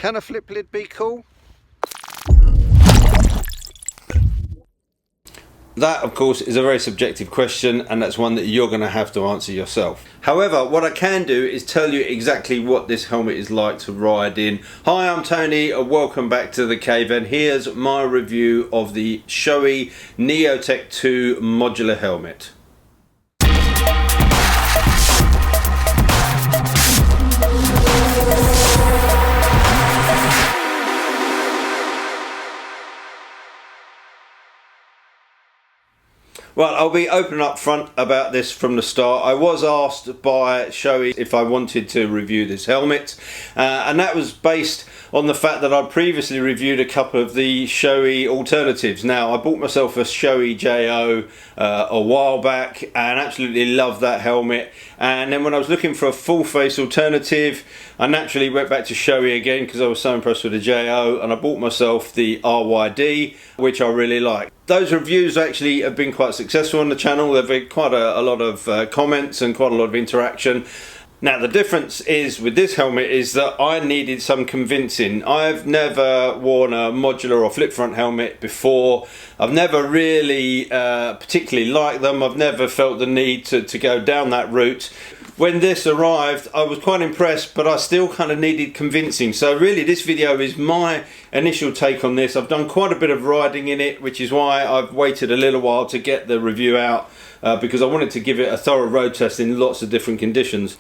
Can a flip lid be cool? That, of course, is a very subjective question, and that's one that you're going to have to answer yourself. However, what I can do is tell you exactly what this helmet is like to ride in. Hi, I'm Tony, and welcome back to the cave, and here's my review of the Shoei Neotec 2 modular helmet. Well, I'll be open up front about this from the start. I was asked by Shoei if I wanted to review this helmet, and that was based on the fact that I'd previously reviewed a couple of the Shoei alternatives. Now, I bought myself a Shoei JO a while back and absolutely loved that helmet. And then when I was looking for a full face alternative, I naturally went back to Shoei again because I was so impressed with the JO, and I bought myself the RYD, which I really like. Those reviews actually have been quite successful on the channel. There have been quite a lot of comments and quite a lot of interaction. Now, the difference is with this helmet is that I needed some convincing. I've never worn a modular or flip front helmet before. I've never really particularly liked them. I've never felt the need to go down that route. When this arrived, I was quite impressed, but I still kind of needed convincing. So really, this video is my initial take on this. I've done quite a bit of riding in it, which is why I've waited a little while to get the review out, because I wanted to give it a thorough road test in lots of different conditions.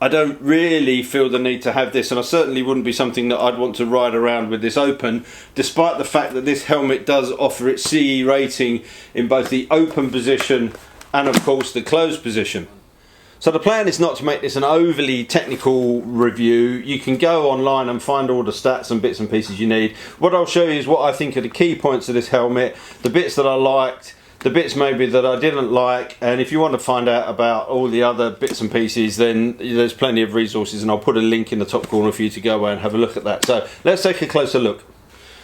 I don't really feel the need to have this, and I certainly wouldn't be something that I'd want to ride around with this open, despite the fact that this helmet does offer its CE rating in both the open position and, of course, the closed position. So the plan is not to make this an overly technical review. You can go online and find all the stats and bits and pieces you need. What I'll show you is what I think are the key points of this helmet, the bits that I liked, the bits maybe that I didn't like, and if you want to find out about all the other bits and pieces, then there's plenty of resources, and I'll put a link in the top corner for you to go away and have a look at that. So let's take a closer look.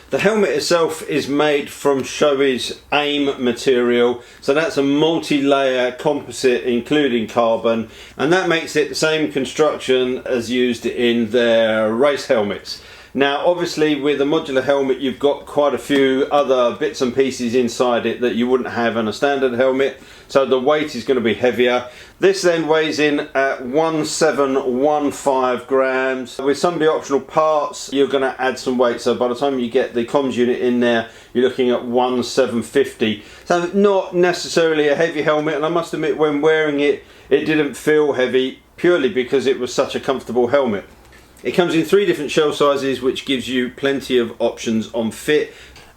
The helmet itself is made from Shoei's AIM material, so that's a multi-layer composite including carbon, and that makes it the same construction as used in their race helmets. Now, obviously, with a modular helmet, you've got quite a few other bits and pieces inside it that you wouldn't have on a standard helmet, so the weight is going to be heavier. This then weighs in at 1715 grams. With some of the optional parts, you're going to add some weight, so by the time you get the comms unit in there, you're looking at 1750. So not necessarily a heavy helmet, and I must admit, when wearing it, it didn't feel heavy, purely because it was such a comfortable helmet. It comes in 3 different shell sizes, which gives you plenty of options on fit.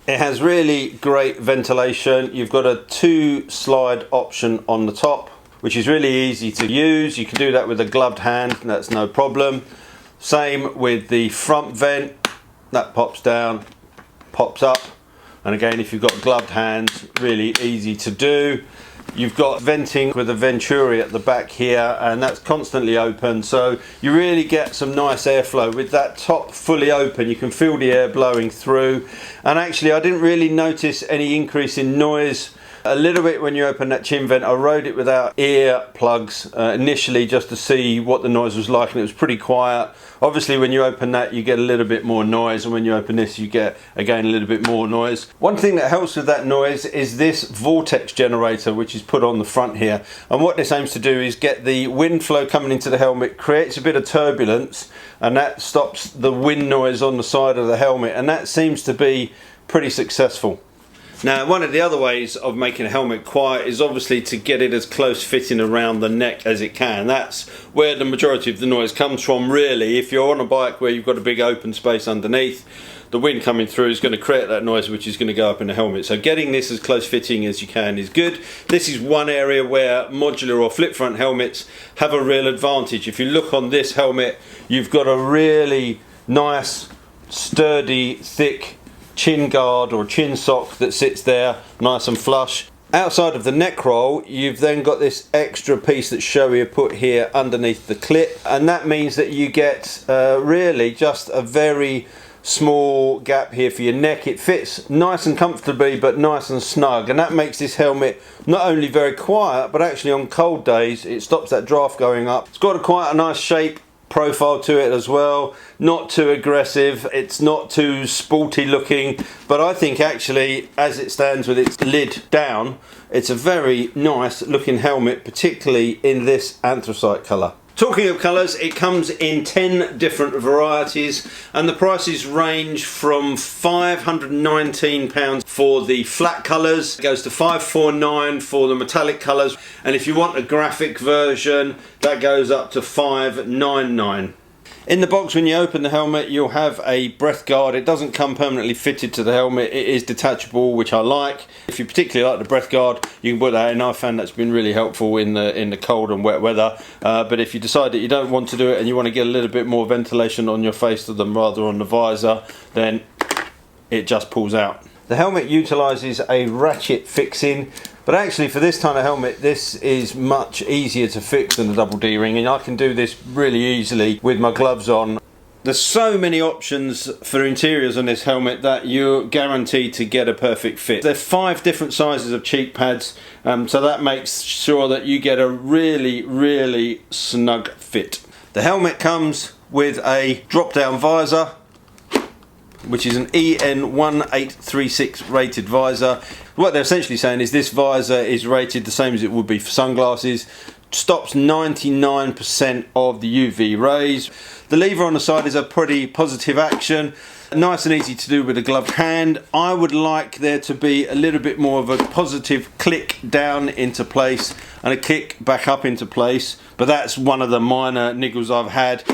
It has really great ventilation. You've got a 2 slide option on the top, which is really easy to use. You can do that with a gloved hand, that's no problem. Same with the front vent, that pops down, pops up, and again, if you've got gloved hands, really easy to do. You've got venting with a venturi at the back here, and that's constantly open, so you really get some nice airflow. With that top fully open, you can feel the air blowing through, and actually I didn't really notice any increase in noise. A little bit when you open that chin vent. I rode it without ear plugs initially just to see what the noise was like, and it was pretty quiet. Obviously when you open that, you get a little bit more noise, and when you open this, you get again a little bit more noise. One thing that helps with that noise is this vortex generator, which is put on the front here, and what this aims to do is get the wind flow coming into the helmet, creates a bit of turbulence, and that stops the wind noise on the side of the helmet, and that seems to be pretty successful. Now, one of the other ways of making a helmet quiet is obviously to get it as close fitting around the neck as it can. That's where the majority of the noise comes from, really. If you're on a bike where you've got a big open space underneath, the wind coming through is going to create that noise, which is going to go up in the helmet. So getting this as close fitting as you can is good. This is one area where modular or flip front helmets have a real advantage. If you look on this helmet, you've got a really nice, sturdy, thick chin guard or chin sock that sits there nice and flush. Outside of the neck roll, you've then got this extra piece that Shoei have put here underneath the clip, and that means that you get really just a very small gap here for your neck. It fits nice and comfortably, but nice and snug, and that makes this helmet not only very quiet, but actually on cold days it stops that draft going up. It's got quite a nice shape, profile to it as well, not too aggressive, it's not too sporty looking, but I think actually as it stands with its lid down, it's a very nice looking helmet, particularly in this anthracite colour. Talking of colours, it comes in 10 different varieties and the prices range from £519 for the flat colours, it goes to £549 for the metallic colours, and if you want a graphic version that goes up to £599. In the box, when you open the helmet, you'll have a breath guard. It doesn't come permanently fitted to the helmet, it is detachable, which I like. If you particularly like the breath guard, you can put that in. I found that's been really helpful in the cold and wet weather, but if you decide that you don't want to do it and you want to get a little bit more ventilation on your face than rather on the visor, then it just pulls out. The helmet utilises a ratchet fixing, but actually for this kind of helmet this is much easier to fix than the double D-ring, and I can do this really easily with my gloves on. There's so many options for interiors on this helmet that you're guaranteed to get a perfect fit. There are 5 different sizes of cheek pads, so that makes sure that you get a really snug fit. The helmet comes with a drop down visor, which is an EN1836 rated visor. What they're essentially saying is this visor is rated the same as it would be for sunglasses, stops 99% of the UV rays. The lever on the side is a pretty positive action, nice and easy to do with a gloved hand. I would like there to be a little bit more of a positive click down into place and a kick back up into place, but that's one of the minor niggles I've had.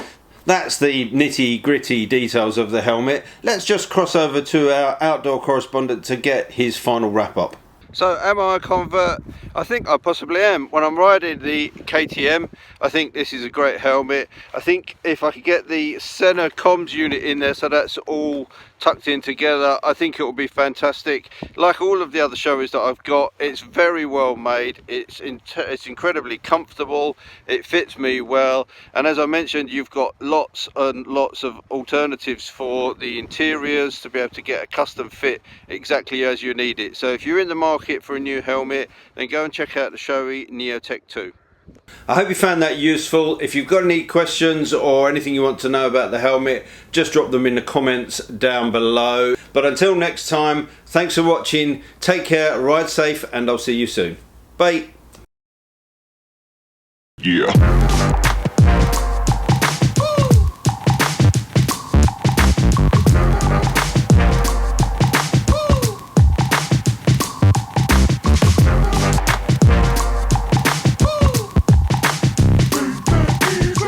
That's the nitty gritty details of the helmet. Let's just cross over to our outdoor correspondent to get his final wrap up. So am I a convert? I think I possibly am. When I'm riding the KTM, I think this is a great helmet. I think if I could get the center comms unit in there so that's all tucked in together, I think it will be fantastic. Like all of the other Shoeis that I've got, it's very well made, it's incredibly comfortable, it fits me well, and as I mentioned, you've got lots and lots of alternatives for the interiors to be able to get a custom fit exactly as you need it. So if you're in the market for a new helmet, then go and check out the Shoei Neotec 2. I hope you found that useful. If you've got any questions or anything you want to know about the helmet, just drop them in the comments down below. But until next time, thanks for watching, take care, ride safe, and I'll see you soon. Bye. Yeah.